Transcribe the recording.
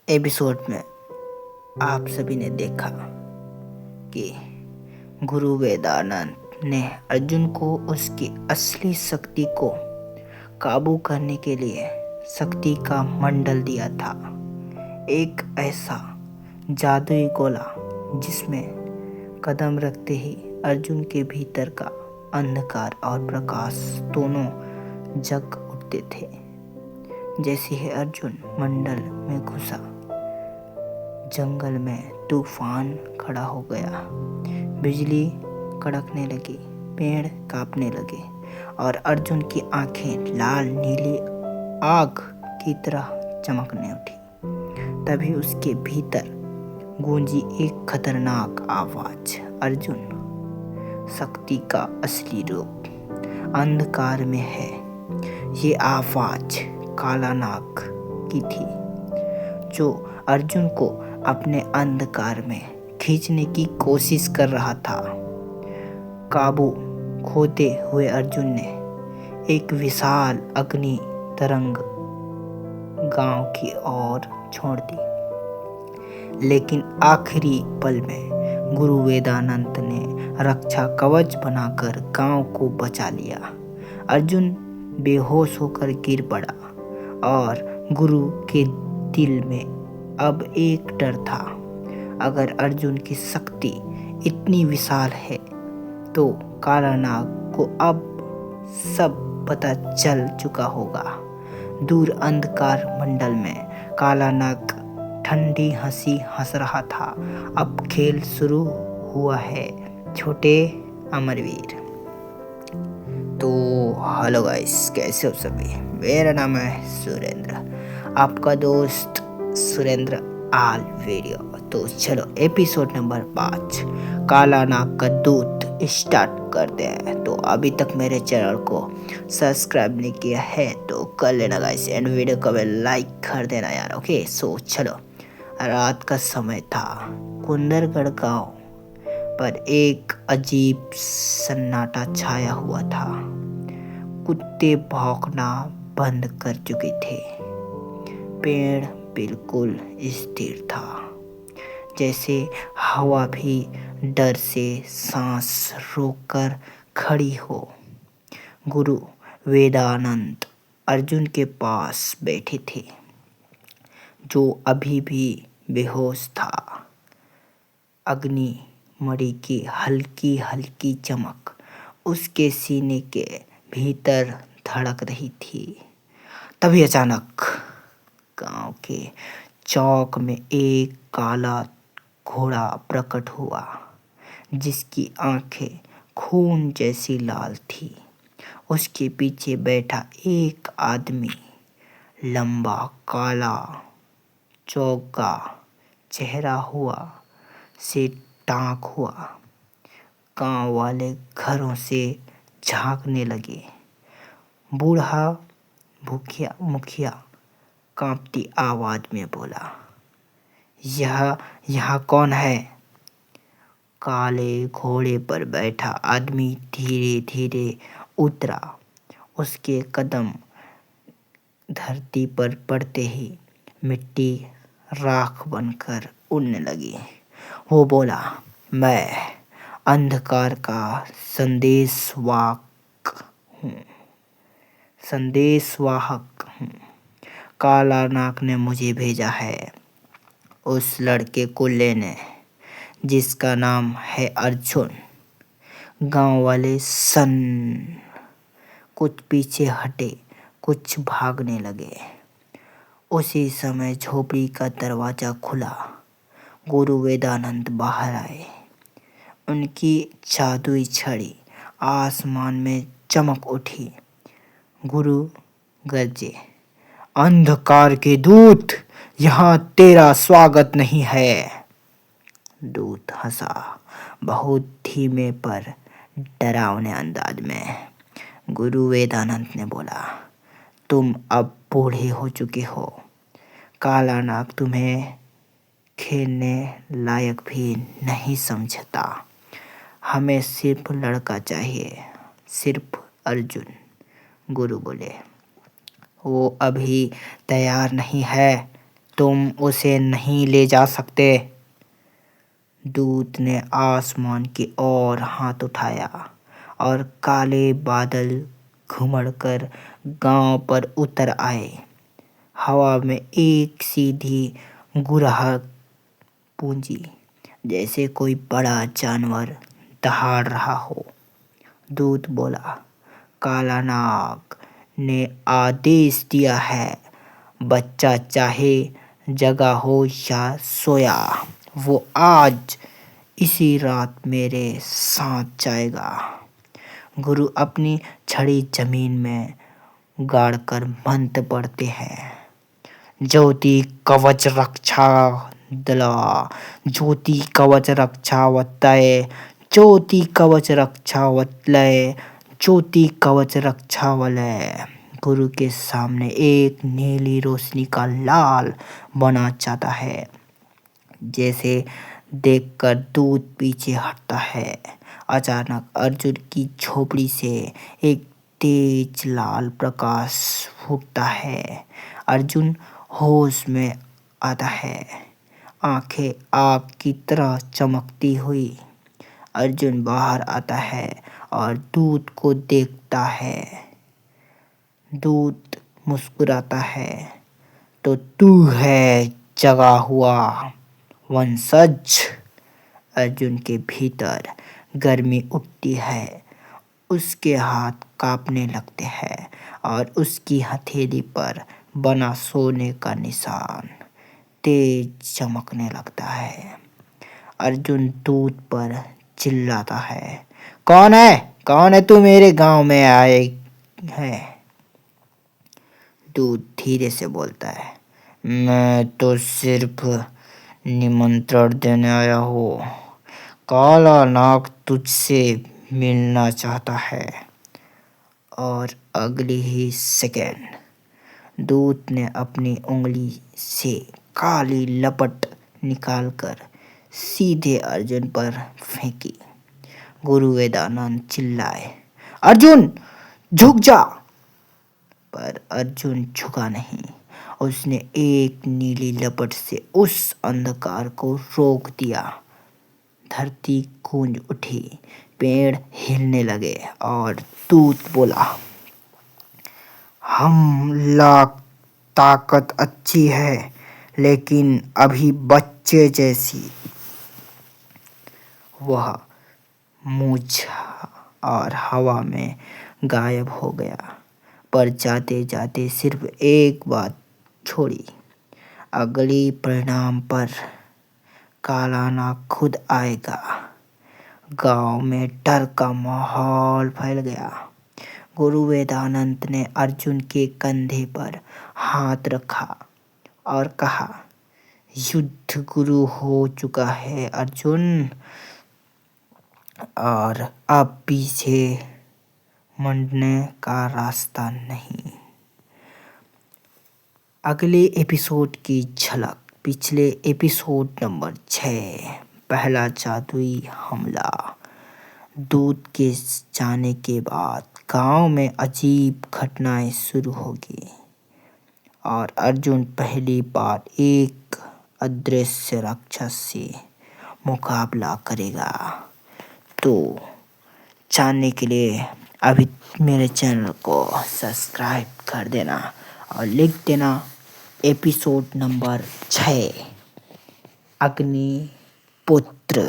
Episode में आप सभी ने देखा कि गुरु वेदानंद ने अर्जुन को उसकी असली शक्ति को काबू करने के लिए शक्ति का मंडल दिया था। एक ऐसा जादुई गोला जिसमें कदम रखते ही अर्जुन के भीतर का अंधकार और प्रकाश दोनों जग उठते थे। जैसे ही अर्जुन मंडल में घुसा, जंगल में तूफान खड़ा हो गया, बिजली कड़कने लगी, पेड़ कांपने लगे और अर्जुन की आंखें लाल नीली आग की तरह चमकने उठी। तभी उसके भीतर गूंजी एक खतरनाक आवाज, अर्जुन, शक्ति का असली रूप अंधकार में है। ये आवाज काला नाग की थी, जो अर्जुन को अपने अंधकार में खींचने की कोशिश कर रहा था। काबू खोते हुए अर्जुन ने एक विशाल अग्नि तरंग गांव की ओर छोड़ दी, लेकिन आखिरी पल में गुरु वेदानंद ने रक्षा कवच बनाकर गांव को बचा लिया। अर्जुन बेहोश होकर गिर पड़ा और गुरु के दिल में अब एक डर था। अगर अर्जुन की शक्ति इतनी विशाल है तो काला नाग को अब सब पता चल चुका होगा। दूर अंधकार मंडल में काला नाग ठंडी हंसी हंस रहा था। अब खेल शुरू हुआ है छोटे अमरवीर। तो हेलो गाइस, कैसे हो सभी? मेरा नाम है सुरेंद्र, आपका दोस्त सुरेंद्र आल वीडियो। तो चलो एपिसोड नंबर 5 काला नाग का दूत स्टार्ट करते हैं। तो अभी तक मेरे चैनल को सब्सक्राइब नहीं किया है तो कर लेना गाइस, एंड वीडियो को लाइक कर देना यार। ओके, सो चलो। रात का समय था। कुंदरगढ़ गांव पर एक अजीब सन्नाटा छाया हुआ था। कुत्ते भौंकना बंद कर चुके थे। पेड़ बिल्कुल स्थिर था, जैसे हवा भी डर से सांस रोककर खड़ी हो। गुरु वेदानंद अर्जुन के पास बैठे थे, जो अभी भी बेहोश था। अग्नि मणि की हल्की हल्की चमक उसके सीने के भीतर धड़क रही थी। तभी अचानक गांव के चौक में एक काला घोड़ा प्रकट हुआ, जिसकी आंखें खून जैसी लाल थी। उसके पीछे बैठा एक आदमी, लंबा काला चौका चेहरा हुआ से टाँक हुआ। गांव वाले घरों से झांकने लगे। बूढ़ा मुखिया कांपती आवाज में बोला, यह कौन है? काले घोड़े पर बैठा आदमी धीरे धीरे उतरा। उसके कदम धरती पर पड़ते ही मिट्टी राख बनकर उड़ने लगी। वो बोला, मैं अंधकार का संदेशवाहक हूँ। काला नाग ने मुझे भेजा है उस लड़के को लेने जिसका नाम है अर्जुन। गांव वाले कुछ पीछे हटे, कुछ भागने लगे। उसी समय झोपड़ी का दरवाजा खुला। गुरु वेदानंद बाहर आए। उनकी जादुई छड़ी आसमान में चमक उठी। गुरु गरजे, अंधकार के दूत, यहाँ तेरा स्वागत नहीं है। दूत हंसा, बहुत धीमे पर डरावने अंदाज में। गुरु वेदानंद ने बोला, तुम अब बूढ़े हो चुके हो। काला नाग तुम्हें खेलने लायक भी नहीं समझता। हमें सिर्फ लड़का चाहिए, सिर्फ अर्जुन। गुरु बोले, वो अभी तैयार नहीं है। तुम उसे नहीं ले जा सकते। दूत ने आसमान की ओर हाथ उठाया और काले बादल घुमड़कर गांव पर उतर आए। हवा में एक सीधी गुरहार पूंजी, जैसे कोई बड़ा जानवर दहाड़ रहा हो। दूत बोला, काला नाग ने आदेश दिया है, बच्चा चाहे जगा हो या सोया, वो आज इसी रात मेरे साथ जाएगा। गुरु अपनी छड़ी जमीन में गाड़कर मंत्र पढ़ते हैं। ज्योति कवच रक्षा दला, ज्योति कवच रक्षा वतय, ज्योति कवच रक्षा वतलय, ज्योति कवच रक्षा वलय। गुरु के सामने एक नीली रोशनी का लाल बना जाता है। जैसे देखकर दूत पीछे हटता है। अचानक अर्जुन की झोपड़ी से एक तेज लाल प्रकाश फूटता है। अर्जुन होश में आता है, आंखें आग की तरह चमकती हुई। अर्जुन बाहर आता है और दूत को देखता है। दूत मुस्कुराता है, तो तू है जगा हुआ वंशज। अर्जुन के भीतर गर्मी उठती है, उसके हाथ कांपने लगते हैं और उसकी हथेली पर बना सोने का निशान तेज चमकने लगता है। अर्जुन दूत पर चिल्लाता है, कौन है? कौन है तू मेरे गांव में आए है? दूत धीरे से बोलता है, मैं तो सिर्फ निमंत्रण देने आया हूँ। काला नाग तुझसे मिलना चाहता है। और अगली ही सेकेंड दूत ने अपनी उंगली से काली लपट निकालकर सीधे अर्जुन पर फेंकी। गुरु वेदानंद चिल्लाए, अर्जुन झुक जा! पर अर्जुन झुका नहीं। उसने एक नीली लपट से उस अंधकार को रोक दिया। धरती गूंज उठी, पेड़ हिलने लगे और दूत बोला, हम लाख ताकत अच्छी है, लेकिन अभी बच्चे जैसी। वह मूर्छा और हवा में गायब हो गया, पर जाते जाते सिर्फ एक बात छोड़ी। अगली परिणाम पर काला नाग खुद आएगा। गांव में डर का माहौल फैल गया। गुरु वेदानंद ने अर्जुन के कंधे पर हाथ रखा और कहा, युद्ध गुरु हो चुका है अर्जुन, और अब पीछे मुड़ने का रास्ता नहीं। अगले एपिसोड की झलक पिछले एपिसोड नंबर 6, पहला जादुई हमला। दूत के जाने के बाद गांव में अजीब घटनाएं शुरू होगी और अर्जुन पहली बार एक अदृश्य राक्षस से मुकाबला करेगा। तो जानने के लिए अभी मेरे चैनल को सब्सक्राइब कर देना और लिख देना एपिसोड नंबर 6, अग्निपुत्र।